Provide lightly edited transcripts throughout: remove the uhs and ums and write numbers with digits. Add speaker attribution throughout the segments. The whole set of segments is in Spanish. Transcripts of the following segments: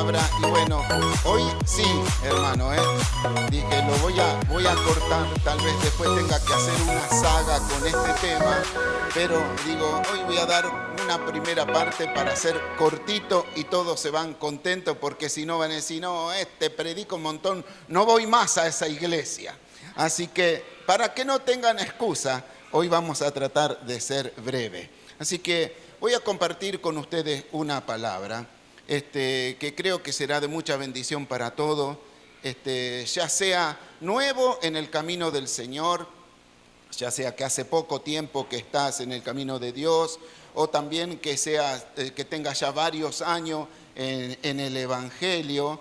Speaker 1: palabra. Y bueno, hoy sí, hermano, dije, voy a cortar, tal vez después tenga que hacer una saga con este tema, pero digo, hoy voy a dar una primera parte para hacer cortito y todos se van contentos, porque si no van a decir, no, predica un montón, no voy más a esa iglesia. Así que, para que no tengan excusa, hoy vamos a tratar de ser breve. Así que voy a compartir con ustedes una palabra que creo que será de mucha bendición para todos, ya sea nuevo en el camino del Señor, ya sea que hace poco tiempo que estás en el camino de Dios, o también que tengas ya varios años en el Evangelio,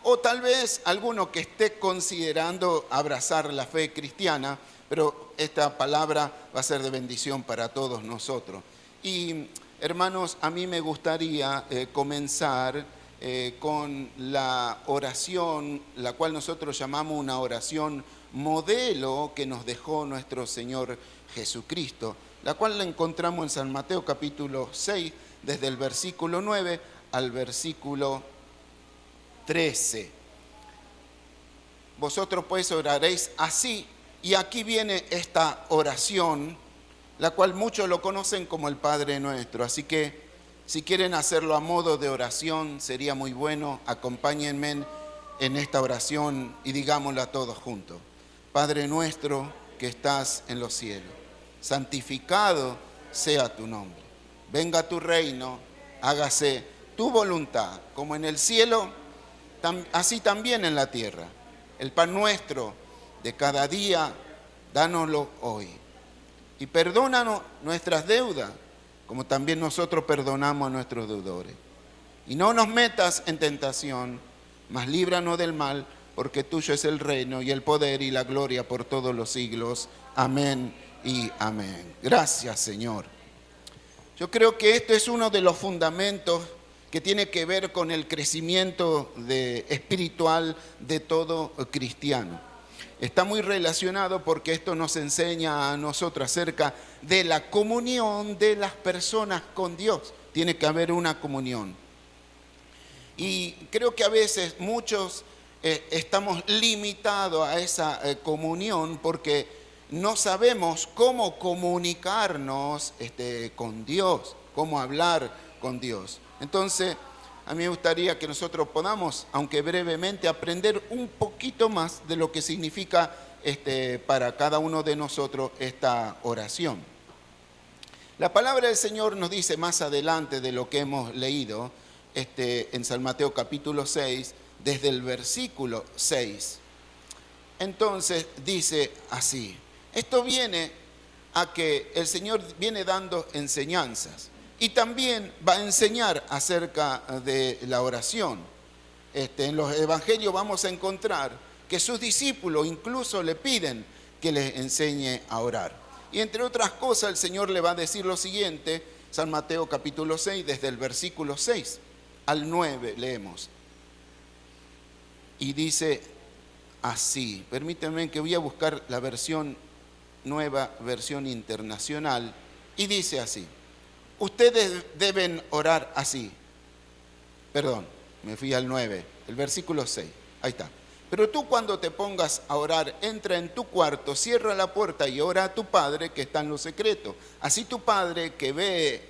Speaker 1: o tal vez alguno que esté considerando abrazar la fe cristiana, pero esta palabra va a ser de bendición para todos nosotros. Y hermanos, a mí me gustaría comenzar con la oración, la cual nosotros llamamos una oración modelo que nos dejó nuestro Señor Jesucristo, la cual la encontramos en San Mateo capítulo 6, desde el versículo 9 al versículo 13. Vosotros pues oraréis así, y aquí viene esta oración, la cual muchos lo conocen como el Padre Nuestro. Así que si quieren hacerlo a modo de oración, sería muy bueno. Acompáñenme en esta oración y digámoslo a todos juntos. Padre nuestro que estás en los cielos, santificado sea tu nombre. Venga tu reino, hágase tu voluntad, como en el cielo, así también en la tierra. El pan nuestro de cada día, dánoslo hoy. Y perdónanos nuestras deudas, como también nosotros perdonamos a nuestros deudores. Y no nos metas en tentación, mas líbranos del mal, porque tuyo es el reino y el poder y la gloria por todos los siglos. Amén y amén. Gracias, Señor. Yo creo que esto es uno de los fundamentos que tiene que ver con el crecimiento espiritual de todo cristiano. Está muy relacionado porque esto nos enseña a nosotros acerca de la comunión de las personas con Dios. Tiene que haber una comunión. Y creo que a veces muchos estamos limitados a esa comunión porque no sabemos cómo comunicarnos con Dios, cómo hablar con Dios. Entonces, a mí me gustaría que nosotros podamos, aunque brevemente, aprender un poquito más de lo que significa para cada uno de nosotros esta oración. La palabra del Señor nos dice más adelante de lo que hemos leído en San Mateo capítulo 6, desde el versículo 6. Entonces dice así, esto viene a que el Señor viene dando enseñanzas. Y también va a enseñar acerca de la oración. En los evangelios vamos a encontrar que sus discípulos incluso le piden que les enseñe a orar. Y entre otras cosas el Señor le va a decir lo siguiente, San Mateo capítulo 6, desde el versículo 6 al 9 leemos. Y dice así, permítanme que voy a buscar la versión nueva, versión internacional, y dice así. Ustedes deben orar así. Perdón, me fui al 9, el versículo 6. Ahí está. Pero tú cuando te pongas a orar, entra en tu cuarto, cierra la puerta y ora a tu Padre que está en lo secreto. Así tu Padre que ve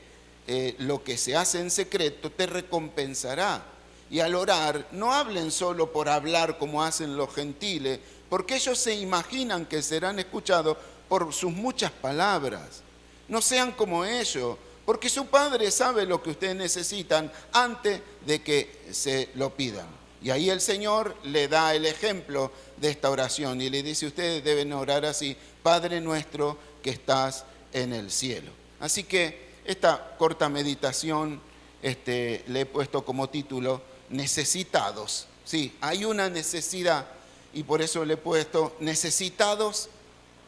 Speaker 1: lo que se hace en secreto te recompensará. Y al orar, no hablen solo por hablar como hacen los gentiles, porque ellos se imaginan que serán escuchados por sus muchas palabras. No sean como ellos, porque su Padre sabe lo que ustedes necesitan antes de que se lo pidan. Y ahí el Señor le da el ejemplo de esta oración y le dice, ustedes deben orar así, Padre nuestro que estás en el cielo. Así que esta corta meditación le he puesto como título, necesitados. Sí, hay una necesidad y por eso le he puesto necesitados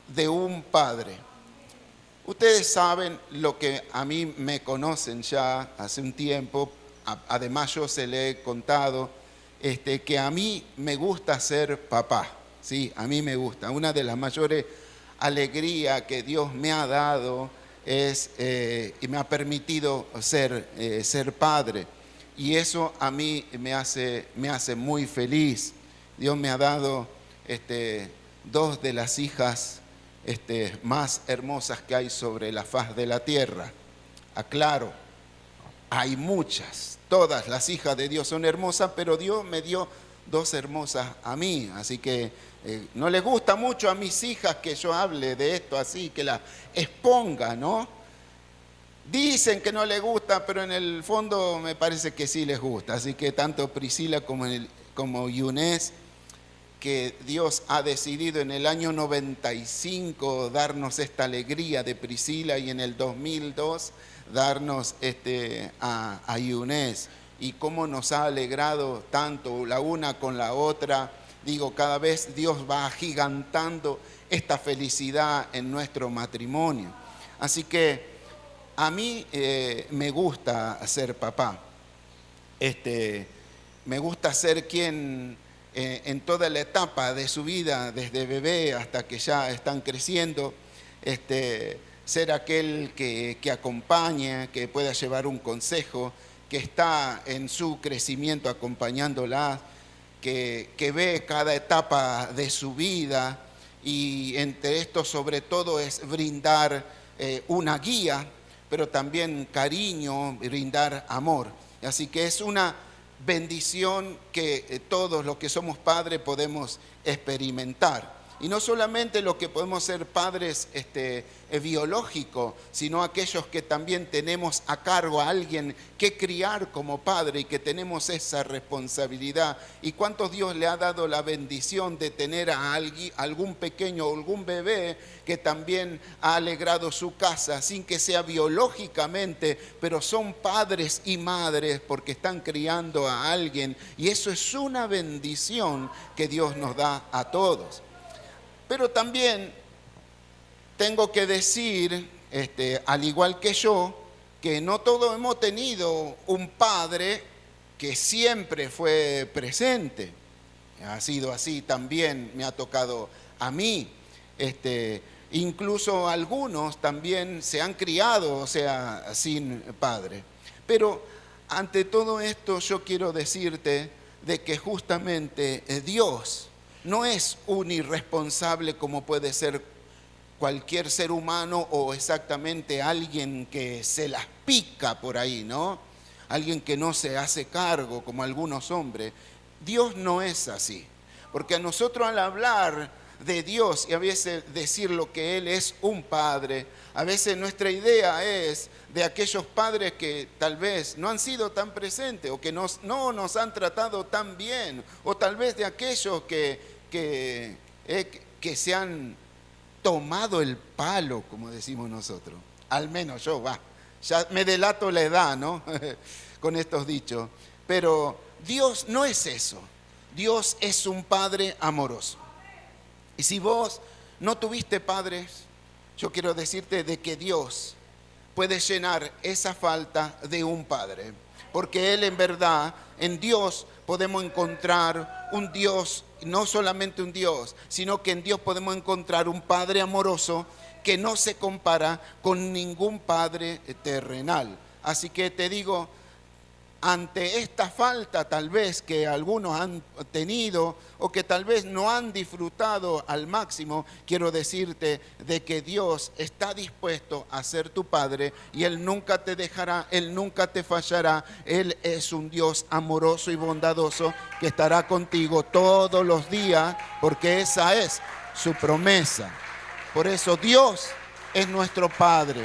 Speaker 1: de un Padre. Ustedes saben lo que a mí me conocen ya hace un tiempo, además yo se le he contado, que a mí me gusta ser papá, sí, a mí me gusta. Una de las mayores alegrías que Dios me ha dado y me ha permitido ser padre. y eso a mí me hace muy feliz. Dios me ha dado dos de las hijas más hermosas que hay sobre la faz de la tierra. Aclaro, hay muchas, todas las hijas de Dios son hermosas, pero Dios me dio dos hermosas a mí, así que no les gusta mucho a mis hijas que yo hable de esto así, que las exponga, ¿no? Dicen que no les gusta, pero en el fondo me parece que sí les gusta, así que tanto Priscila como Yunés, que Dios ha decidido en el año 95 darnos esta alegría de Priscila y en el 2002 darnos a Yunés, y cómo nos ha alegrado tanto la una con la otra. Digo, cada vez Dios va agigantando esta felicidad en nuestro matrimonio. Así que a mí me gusta ser papá. Me gusta ser quien en toda la etapa de su vida, desde bebé hasta que ya están creciendo, ser aquel que acompaña, que pueda llevar un consejo, que está en su crecimiento acompañándola, que ve cada etapa de su vida, y entre esto sobre todo es brindar una guía, pero también cariño, brindar amor. Así que es una bendición que todos los que somos padres podemos experimentar. Y no solamente los que podemos ser padres biológicos, sino aquellos que también tenemos a cargo a alguien que criar como padre y que tenemos esa responsabilidad. ¿Y cuántos Dios le ha dado la bendición de tener a algún pequeño o algún bebé que también ha alegrado su casa sin que sea biológicamente, pero son padres y madres porque están criando a alguien? Y eso es una bendición que Dios nos da a todos. Pero también tengo que decir, al igual que yo, que no todos hemos tenido un padre que siempre fue presente. Ha sido así también, me ha tocado a mí. Incluso algunos también se han criado, o sea, sin padre. Pero ante todo esto yo quiero decirte de que justamente Dios no es un irresponsable como puede ser cualquier ser humano o exactamente alguien que se las pica por ahí, ¿no? Alguien que no se hace cargo como algunos hombres. Dios no es así, porque a nosotros al hablar de Dios y a veces decir lo que Él es un padre, a veces nuestra idea es de aquellos padres que tal vez no han sido tan presentes o que no nos han tratado tan bien, o tal vez de aquellos que se han tomado el palo, como decimos nosotros. Al menos yo, ya me delato la edad, ¿no? Con estos dichos. Pero Dios no es eso. Dios es un Padre amoroso. Y si vos no tuviste padres, yo quiero decirte de que Dios puede llenar esa falta de un padre. Porque Él en verdad, en Dios podemos encontrar un Dios, no solamente un Dios, sino que en Dios podemos encontrar un Padre amoroso que no se compara con ningún padre terrenal. Así que te digo, ante esta falta tal vez que algunos han tenido o que tal vez no han disfrutado al máximo, quiero decirte de que Dios está dispuesto a ser tu Padre y Él nunca te dejará, Él nunca te fallará. Él es un Dios amoroso y bondadoso que estará contigo todos los días, porque esa es su promesa. Por eso Dios es nuestro Padre.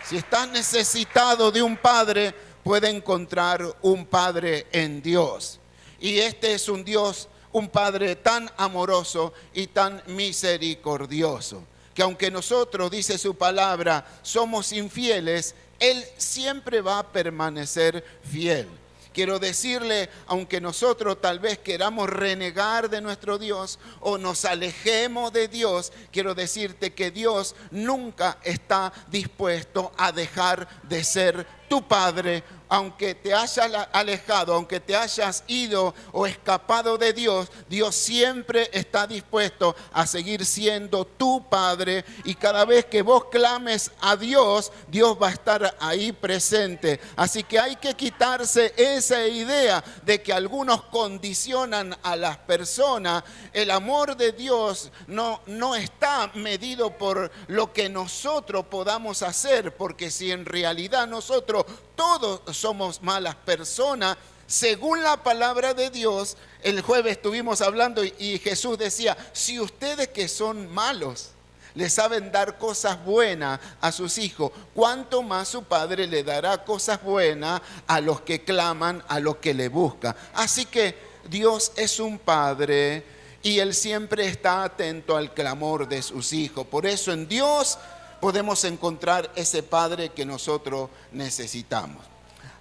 Speaker 1: Si estás necesitado de un Padre, puede encontrar un Padre en Dios. Y este es un Dios, un Padre tan amoroso y tan misericordioso, que aunque nosotros, dice su palabra, somos infieles, Él siempre va a permanecer fiel. Quiero decirle, aunque nosotros tal vez queramos renegar de nuestro Dios o nos alejemos de Dios, quiero decirte que Dios nunca está dispuesto a dejar de ser tu Padre aunque te hayas alejado, aunque te hayas ido o escapado de Dios, Dios siempre está dispuesto a seguir siendo tu Padre, y cada vez que vos clames a Dios, Dios va a estar ahí presente. Así que hay que quitarse esa idea de que algunos condicionan a las personas. El amor de Dios no está medido por lo que nosotros podamos hacer, porque si en realidad nosotros todos somos malas personas, según la palabra de Dios, el jueves estuvimos hablando y Jesús decía, si ustedes que son malos le saben dar cosas buenas a sus hijos, ¿cuánto más su Padre le dará cosas buenas a los que claman, a los que le buscan? Así que Dios es un Padre y Él siempre está atento al clamor de sus hijos. Por eso en Dios podemos encontrar ese Padre que nosotros necesitamos.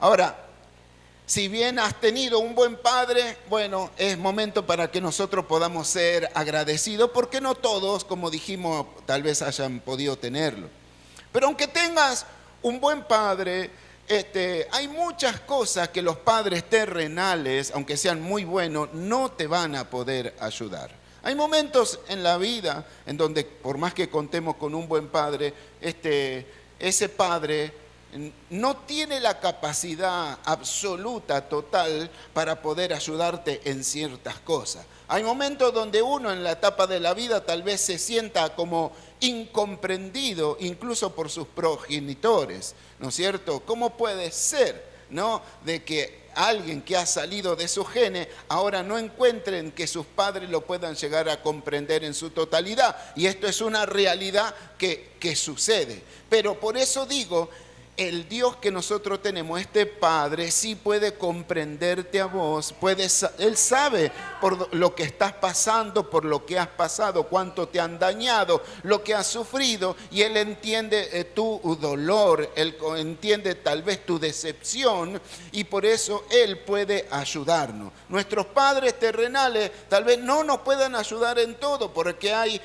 Speaker 1: Ahora, si bien has tenido un buen padre, bueno, es momento para que nosotros podamos ser agradecidos, porque no todos, como dijimos, tal vez hayan podido tenerlo. Pero aunque tengas un buen padre, hay muchas cosas que los padres terrenales, aunque sean muy buenos, no te van a poder ayudar. Hay momentos en la vida en donde, por más que contemos con un buen padre, ese padre no tiene la capacidad absoluta, total, para poder ayudarte en ciertas cosas. Hay momentos donde uno en la etapa de la vida tal vez se sienta como incomprendido, incluso por sus progenitores, ¿no es cierto? ¿Cómo puede ser, no, de que alguien que ha salido de su genes ahora no encuentren que sus padres lo puedan llegar a comprender en su totalidad? Y esto es una realidad que sucede. Pero por eso digo, el Dios que nosotros tenemos, este Padre, sí puede comprenderte a vos, Él sabe por lo que estás pasando, por lo que has pasado, cuánto te han dañado, lo que has sufrido, y Él entiende tu dolor, Él entiende tal vez tu decepción, y por eso Él puede ayudarnos. Nuestros padres terrenales tal vez no nos puedan ayudar en todo, porque hay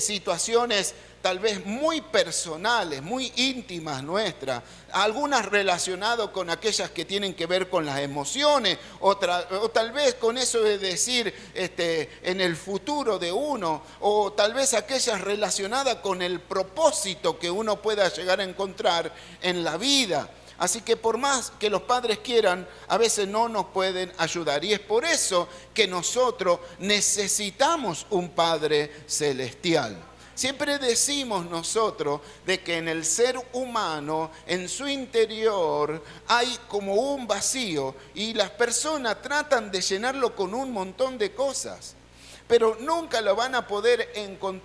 Speaker 1: situaciones tal vez muy personales, muy íntimas nuestras, algunas relacionadas con aquellas que tienen que ver con las emociones, o tal vez con eso de decir en el futuro de uno, o tal vez aquellas relacionadas con el propósito que uno pueda llegar a encontrar en la vida. Así que por más que los padres quieran, a veces no nos pueden ayudar. Y es por eso que nosotros necesitamos un Padre celestial. Siempre decimos nosotros de que en el ser humano, en su interior, hay como un vacío y las personas tratan de llenarlo con un montón de cosas. Pero nunca lo van a poder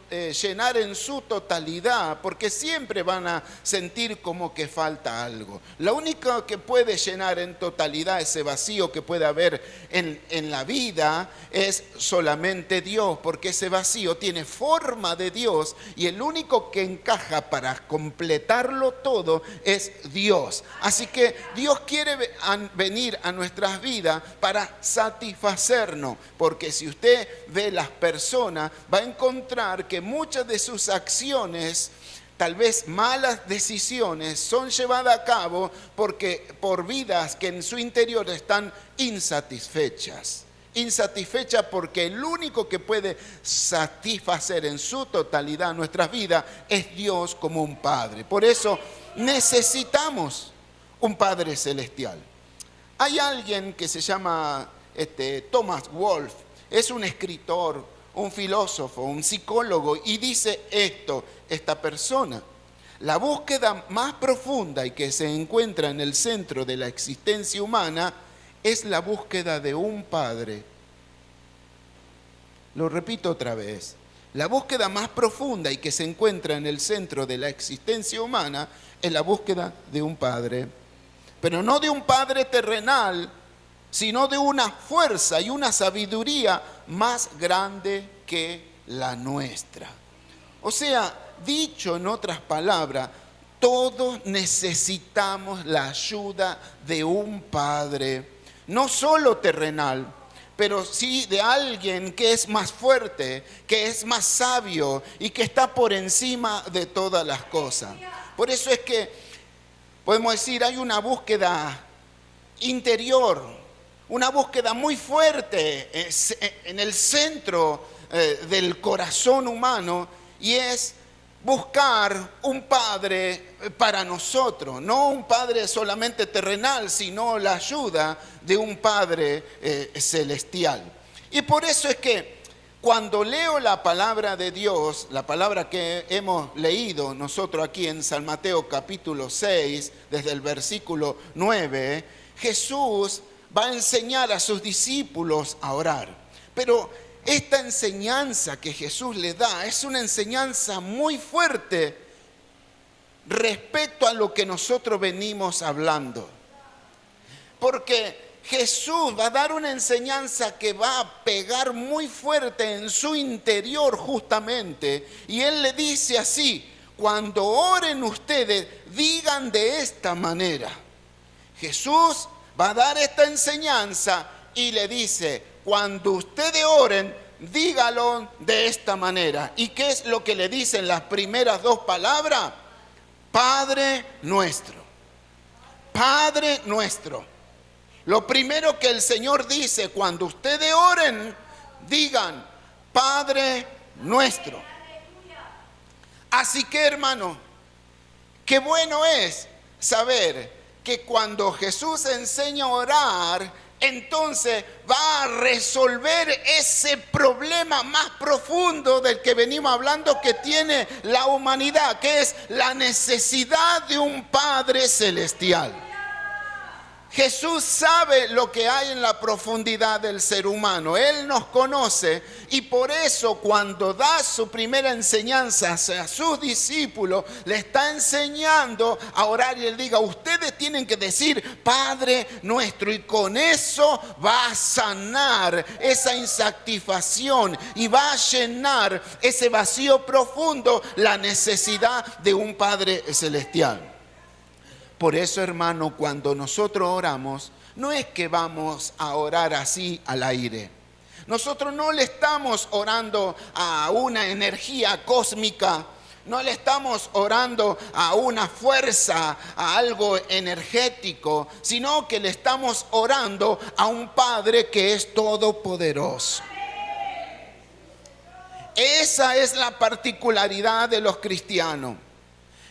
Speaker 1: llenar en su totalidad, porque siempre van a sentir como que falta algo. Lo único que puede llenar en totalidad ese vacío que puede haber en la vida es solamente Dios, porque ese vacío tiene forma de Dios y el único que encaja para completarlo todo es Dios. Así que Dios quiere venir a nuestras vidas para satisfacernos, porque si usted ve las personas, va a encontrar que muchas de sus acciones, tal vez malas decisiones, son llevadas a cabo por vidas que en su interior están insatisfechas. Insatisfechas porque el único que puede satisfacer en su totalidad nuestras vidas es Dios como un Padre. Por eso necesitamos un Padre celestial. Hay alguien que se llama Thomas Wolfe. Es un escritor, un filósofo, un psicólogo, y dice esta persona: la búsqueda más profunda y que se encuentra en el centro de la existencia humana es la búsqueda de un Padre. Lo repito otra vez: la búsqueda más profunda y que se encuentra en el centro de la existencia humana es la búsqueda de un Padre, pero no de un Padre terrenal, sino de una fuerza y una sabiduría más grande que la nuestra. O sea, dicho en otras palabras, todos necesitamos la ayuda de un Padre, no solo terrenal, pero sí de alguien que es más fuerte, que es más sabio y que está por encima de todas las cosas. Por eso es que podemos decir, hay una búsqueda interior, una búsqueda muy fuerte en el centro del corazón humano, y es buscar un padre para nosotros, no un padre solamente terrenal, sino la ayuda de un padre celestial. Y por eso es que cuando leo la palabra de Dios, la palabra que hemos leído nosotros aquí en San Mateo capítulo 6, desde el versículo 9, Jesús va a enseñar a sus discípulos a orar. Pero esta enseñanza que Jesús le da es una enseñanza muy fuerte respecto a lo que nosotros venimos hablando. Porque Jesús va a dar una enseñanza que va a pegar muy fuerte en su interior justamente. Y Él le dice así: cuando oren ustedes, digan de esta manera. Jesús va a dar esta enseñanza y le dice: cuando ustedes oren, dígalo de esta manera. ¿Y qué es lo que le dicen las primeras dos palabras? Padre nuestro. Padre nuestro. Lo primero que el Señor dice: cuando ustedes oren, digan Padre nuestro. Así que, hermano, qué bueno es saber que cuando Jesús enseña a orar, entonces va a resolver ese problema más profundo del que venimos hablando, que tiene la humanidad, que es la necesidad de un Padre celestial. Jesús sabe lo que hay en la profundidad del ser humano. Él nos conoce, y por eso cuando da su primera enseñanza a sus discípulos, le está enseñando a orar, y él diga: ustedes tienen que decir Padre nuestro, y con eso va a sanar esa insatisfacción y va a llenar ese vacío profundo, la necesidad de un Padre celestial. Por eso, hermano, cuando nosotros oramos, no es que vamos a orar así al aire. Nosotros no le estamos orando a una energía cósmica, no le estamos orando a una fuerza, a algo energético, sino que le estamos orando a un Padre que es todopoderoso. Esa es la particularidad de los cristianos.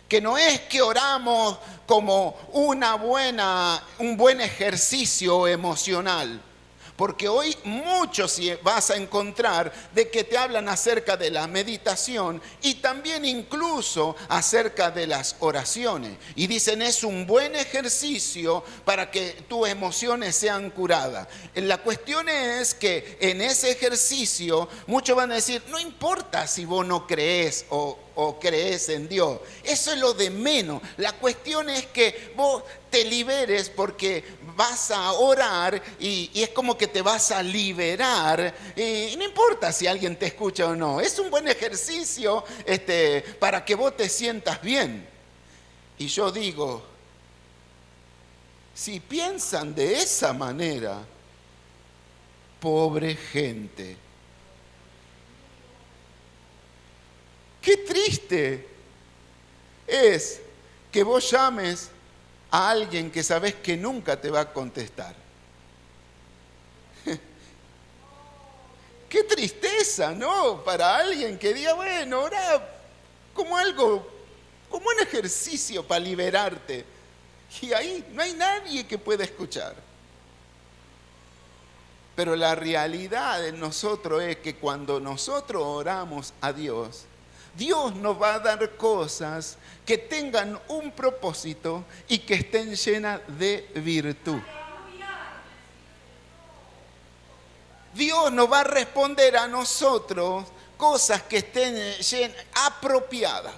Speaker 1: Que no es que oramos como un buen ejercicio emocional. Porque hoy muchos vas a encontrar de que te hablan acerca de la meditación y también incluso acerca de las oraciones. Y dicen: es un buen ejercicio para que tus emociones sean curadas. La cuestión es que en ese ejercicio muchos van a decir: no importa si vos no crees o crees en Dios. Eso es lo de menos. La cuestión es que vos te liberes, porque vas a orar y es como que te vas a liberar. Y no importa si alguien te escucha o no. Es un buen ejercicio para que vos te sientas bien. Y yo digo, si piensan de esa manera, pobre gente. Qué triste es que vos llames a alguien que sabés que nunca te va a contestar. Qué tristeza, ¿no? Para alguien que diga: bueno, ora como un ejercicio para liberarte. Y ahí no hay nadie que pueda escuchar. Pero la realidad en nosotros es que cuando nosotros oramos a Dios, Dios nos va a dar cosas que tengan un propósito y que estén llenas de virtud. Dios nos va a responder a nosotros cosas que estén apropiadas.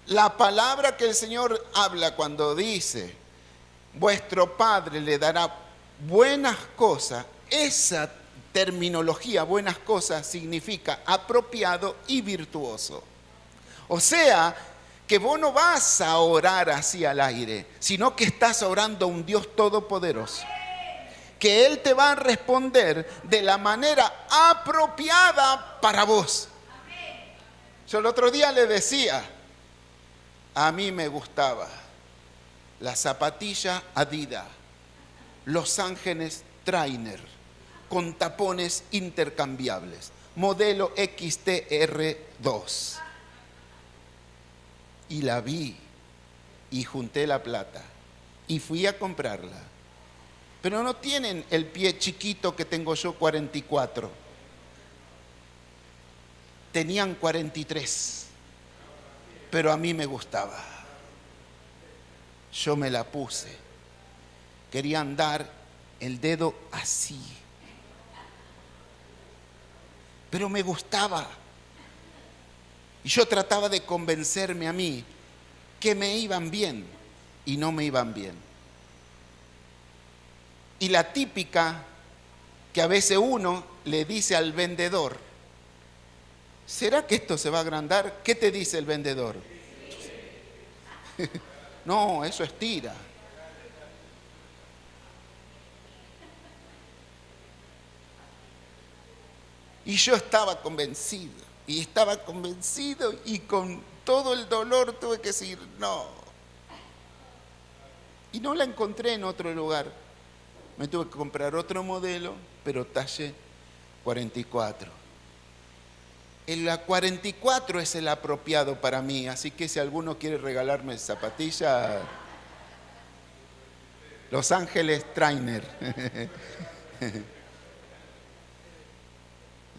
Speaker 1: La palabra que el Señor habla cuando dice: vuestro Padre le dará buenas cosas, esa terminología, buenas cosas, significa apropiado y virtuoso. O sea, que vos no vas a orar así al aire, sino que estás orando a un Dios todopoderoso, que Él te va a responder de la manera apropiada para vos. Yo el otro día le decía: a mí me gustaba la zapatilla Adidas, Los Ángeles Trainer, con tapones intercambiables, modelo XTR2. Y la vi y junté la plata y fui a comprarla. Pero no tienen el pie chiquito que tengo yo, 44. Tenían 43, pero a mí me gustaba. Yo me la puse. Quería andar el dedo así. Pero me gustaba. Y yo trataba de convencerme a mí que me iban bien y no me iban bien. Y la típica que a veces uno le dice al vendedor: ¿será que esto se va a agrandar? ¿Qué te dice el vendedor? No, eso estira. Y yo estaba convencido, y con todo el dolor tuve que decir no. Y no la encontré en otro lugar. Me tuve que comprar otro modelo, pero talle 44. El 44 es el apropiado para mí, así que si alguno quiere regalarme zapatilla, Los Ángeles Trainer.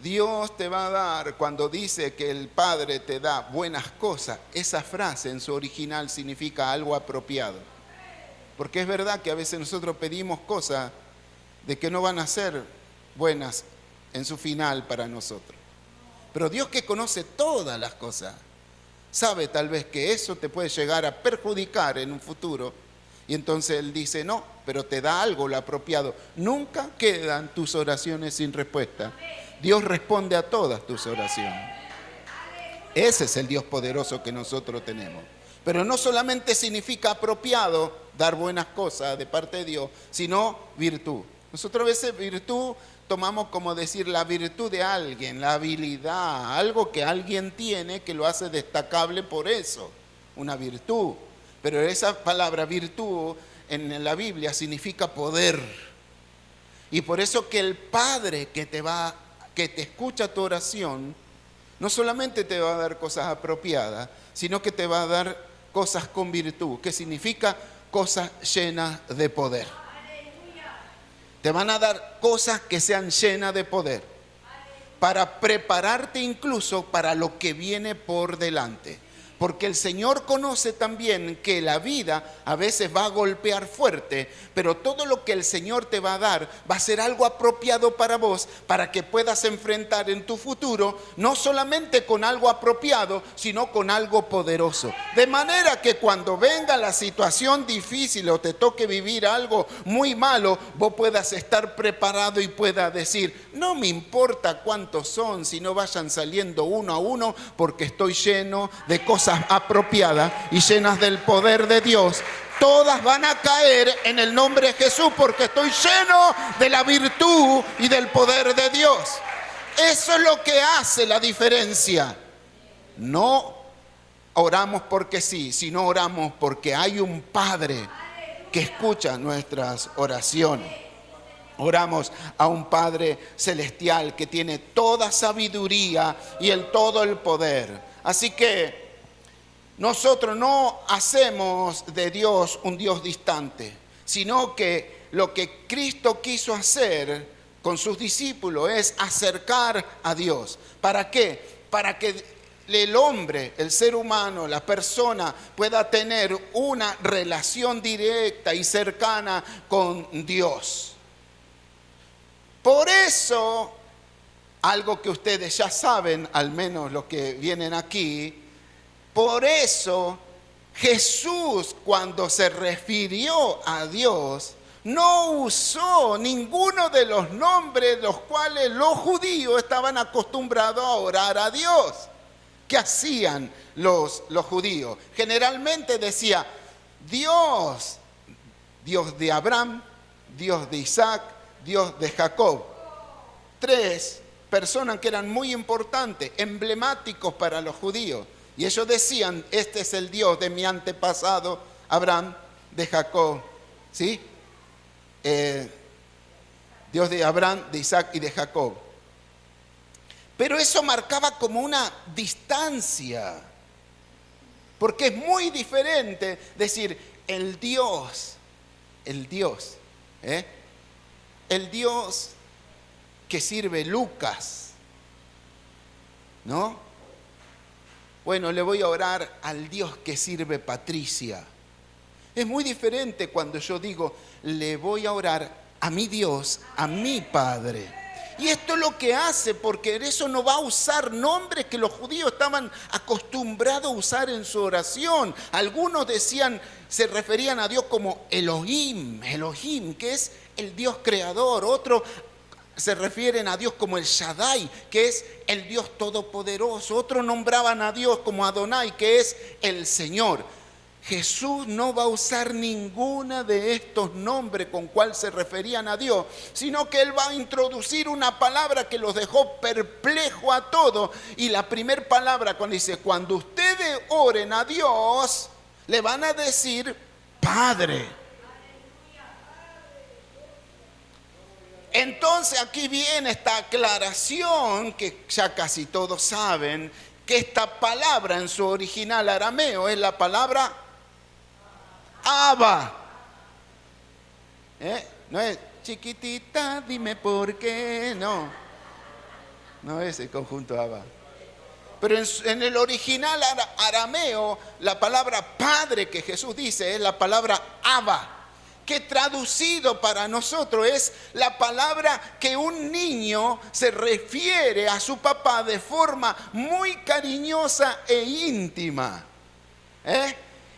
Speaker 1: Dios te va a dar, cuando dice que el Padre te da buenas cosas, esa frase en su original significa algo apropiado. Porque es verdad que a veces nosotros pedimos cosas de que no van a ser buenas en su final para nosotros. Pero Dios, que conoce todas las cosas, sabe tal vez que eso te puede llegar a perjudicar en un futuro. Y entonces Él dice no, pero te da algo lo apropiado. Nunca quedan tus oraciones sin respuesta. Dios responde a todas tus oraciones. Ese es el Dios poderoso que nosotros tenemos. Pero no solamente significa apropiado dar buenas cosas de parte de Dios, sino virtud. Nosotros a veces virtud tomamos como decir la virtud de alguien, la habilidad, algo que alguien tiene que lo hace destacable por eso, una virtud. Pero esa palabra virtud en la Biblia significa poder. Y por eso que el Padre que te escucha tu oración, no solamente te va a dar cosas apropiadas, sino que te va a dar cosas con virtud, que significa cosas llenas de poder. Te van a dar cosas que sean llenas de poder, para prepararte incluso para lo que viene por delante. Porque el Señor conoce también que la vida a veces va a golpear fuerte, pero todo lo que el Señor te va a dar va a ser algo apropiado para vos, para que puedas enfrentar en tu futuro, no solamente con algo apropiado, sino con algo poderoso. De manera que cuando venga la situación difícil o te toque vivir algo muy malo, vos puedas estar preparado y puedas decir, no me importa cuántos son, si no vayan saliendo uno a uno, porque estoy lleno de cosas apropiadas y llenas del poder de Dios. Todas van a caer en el nombre de Jesús, porque estoy lleno de la virtud y del poder de Dios. Eso es lo que hace la diferencia. No oramos porque sí, sino oramos porque hay un Padre que escucha nuestras oraciones. Oramos a un Padre celestial que tiene toda sabiduría y todo el poder. Así que nosotros no hacemos de Dios un Dios distante, sino que lo que Cristo quiso hacer con sus discípulos es acercar a Dios. ¿Para qué? Para que el hombre, el ser humano, la persona pueda tener una relación directa y cercana con Dios. Por eso, algo que ustedes ya saben, al menos los que vienen aquí, por eso Jesús, cuando se refirió a Dios, no usó ninguno de los nombres los cuales los judíos estaban acostumbrados a orar a Dios. ¿Qué hacían los judíos? Generalmente decía Dios, Dios de Abraham, Dios de Isaac, Dios de Jacob. 3 personas que eran muy importantes, emblemáticos para los judíos. Y ellos decían, este es el Dios de mi antepasado Abraham, de Jacob, ¿sí? Dios de Abraham, de Isaac y de Jacob. Pero eso marcaba como una distancia, porque es muy diferente decir el Dios que sirve Lucas, ¿no? Bueno, le voy a orar al Dios que sirve Patricia. Es muy diferente cuando yo digo, le voy a orar a mi Dios, a mi Padre. Y esto es lo que hace, porque eso no va a usar nombres que los judíos estaban acostumbrados a usar en su oración. Algunos se referían a Dios como Elohim, que es el Dios creador. Otros se refieren a Dios como el Shaddai, que es el Dios todopoderoso. Otros nombraban a Dios como Adonai, que es el Señor. Jesús no va a usar ninguna de estos nombres con cual se referían a Dios, sino que Él va a introducir una palabra que los dejó perplejo a todos. Y la primera palabra, cuando dice, cuando ustedes oren a Dios, le van a decir Padre. Entonces aquí viene esta aclaración que ya casi todos saben, que esta palabra en su original arameo es la palabra Abba. No es chiquitita, dime por qué, no es el conjunto Abba. Pero en el original arameo, la palabra Padre que Jesús dice es la palabra Abba, que traducido para nosotros es la palabra que un niño se refiere a su papá de forma muy cariñosa e íntima.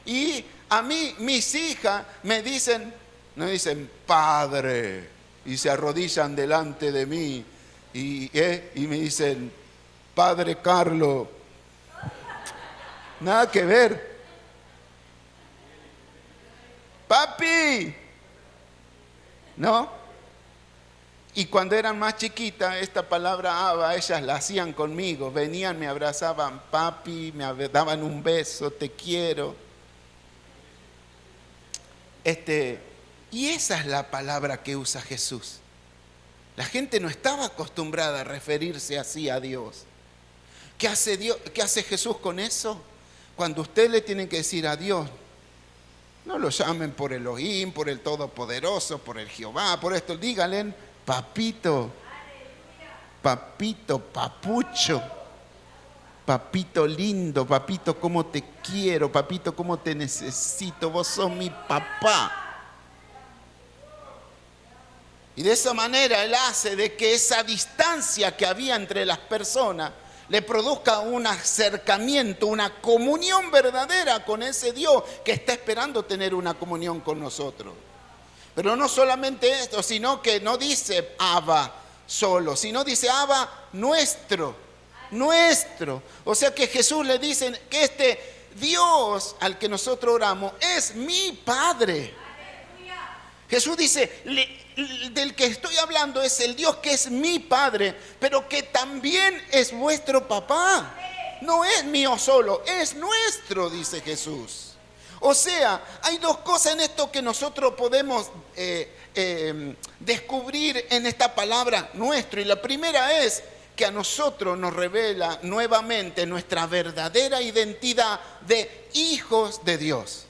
Speaker 1: Y a mí, mis hijas me dicen Padre, y se arrodillan delante de mí y me dicen Padre Carlos. Nada que ver. Papi, ¿no? Y cuando eran más chiquitas, esta palabra Abba, ellas la hacían conmigo. Venían, me abrazaban, papi, me daban un beso, te quiero. Y esa es la palabra que usa Jesús. La gente no estaba acostumbrada a referirse así a Dios. ¿Qué hace Jesús con eso? Cuando usted le tiene que decir a Dios, no lo llamen por Elohim, por el Todopoderoso, por el Jehová, por esto. Díganle, papito, papito, papucho, papito lindo, papito, cómo te quiero, papito, cómo te necesito, vos sos mi papá. Y de esa manera Él hace de que esa distancia que había entre las personas le produzca un acercamiento, una comunión verdadera con ese Dios que está esperando tener una comunión con nosotros. Pero no solamente esto, sino que no dice Abba solo, sino dice Abba nuestro. O sea que Jesús le dice que este Dios al que nosotros oramos es mi Padre. Jesús dice, del que estoy hablando es el Dios que es mi Padre, pero que también es vuestro papá. No es mío solo, es nuestro, dice Jesús. O sea, hay dos cosas en esto que nosotros podemos descubrir en esta palabra nuestro. Y la primera es que a nosotros nos revela nuevamente nuestra verdadera identidad de hijos de Dios.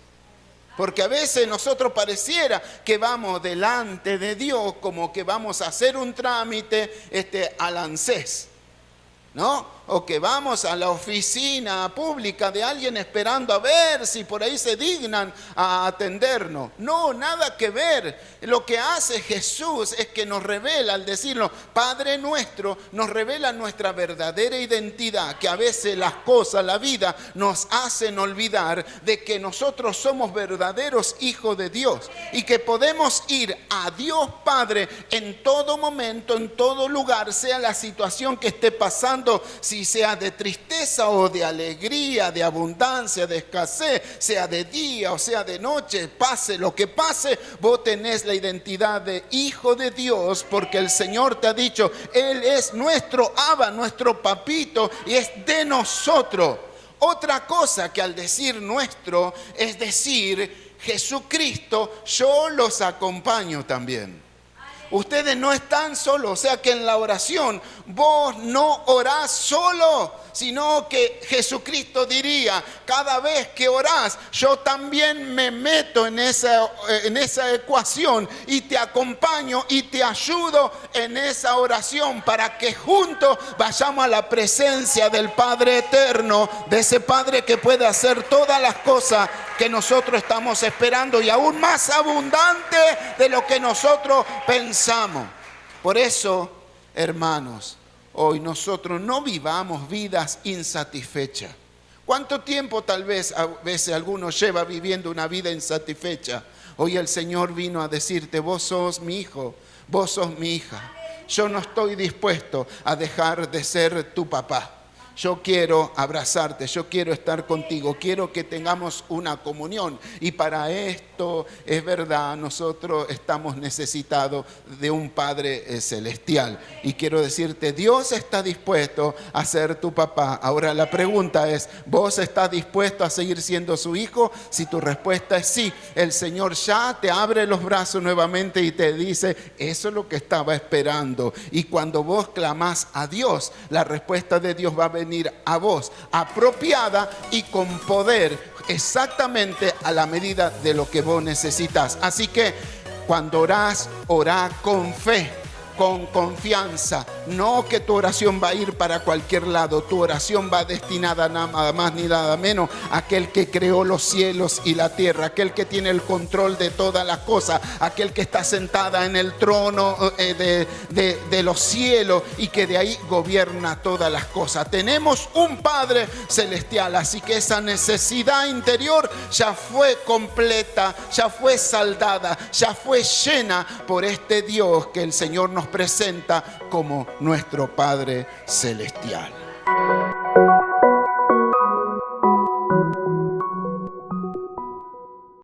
Speaker 1: Porque a veces nosotros pareciera que vamos delante de Dios como que vamos a hacer un trámite al ANSES, ¿no? O que vamos a la oficina pública de alguien esperando a ver si por ahí se dignan a atendernos. No, nada que ver. Lo que hace Jesús es que nos revela, al decirlo, Padre nuestro, nos revela nuestra verdadera identidad, que a veces las cosas, la vida, nos hacen olvidar de que nosotros somos verdaderos hijos de Dios y que podemos ir a Dios Padre en todo momento, en todo lugar, sea la situación que esté pasando, si sea de tristeza o de alegría, de abundancia, de escasez, sea de día o sea de noche, pase lo que pase, vos tenés la identidad de hijo de Dios, porque el Señor te ha dicho, Él es nuestro Abba, nuestro papito, y es de nosotros. Otra cosa que al decir nuestro es decir Jesucristo, yo los acompaño también. Ustedes no están solos, o sea que en la oración vos no orás solo, sino que Jesucristo diría, cada vez que orás, yo también me meto en esa ecuación y te acompaño y te ayudo en esa oración para que juntos vayamos a la presencia del Padre eterno, de ese Padre que puede hacer todas las cosas que nosotros estamos esperando y aún más abundante de lo que nosotros pensamos. Por eso, hermanos, hoy nosotros no vivamos vidas insatisfechas. ¿Cuánto tiempo tal vez a veces alguno lleva viviendo una vida insatisfecha? Hoy el Señor vino a decirte, vos sos mi hijo, vos sos mi hija. Yo no estoy dispuesto a dejar de ser tu papá. Yo quiero abrazarte, yo quiero estar contigo, quiero que tengamos una comunión. Y para esto, es verdad, nosotros estamos necesitados de un Padre celestial. Y quiero decirte, Dios está dispuesto a ser tu papá. Ahora la pregunta es, ¿vos estás dispuesto a seguir siendo su hijo? Si tu respuesta es sí, el Señor ya te abre los brazos nuevamente y te dice, eso es lo que estaba esperando. Y cuando vos clamás a Dios, la respuesta de Dios va a venir a vos, apropiada y con poder, exactamente a la medida de lo que vos necesitas. Así que cuando orás, orá con fe, con confianza. No que tu oración va a ir para cualquier lado. Tu oración va destinada nada más ni nada menos a aquel que creó los cielos y la tierra, aquel que tiene el control de todas las cosas, aquel que está sentada en el trono de los cielos y que de ahí gobierna todas las cosas. Tenemos un Padre celestial, así que esa necesidad interior ya fue completa, ya fue saldada, ya fue llena por este Dios que el Señor nos presenta como nuestro Padre celestial.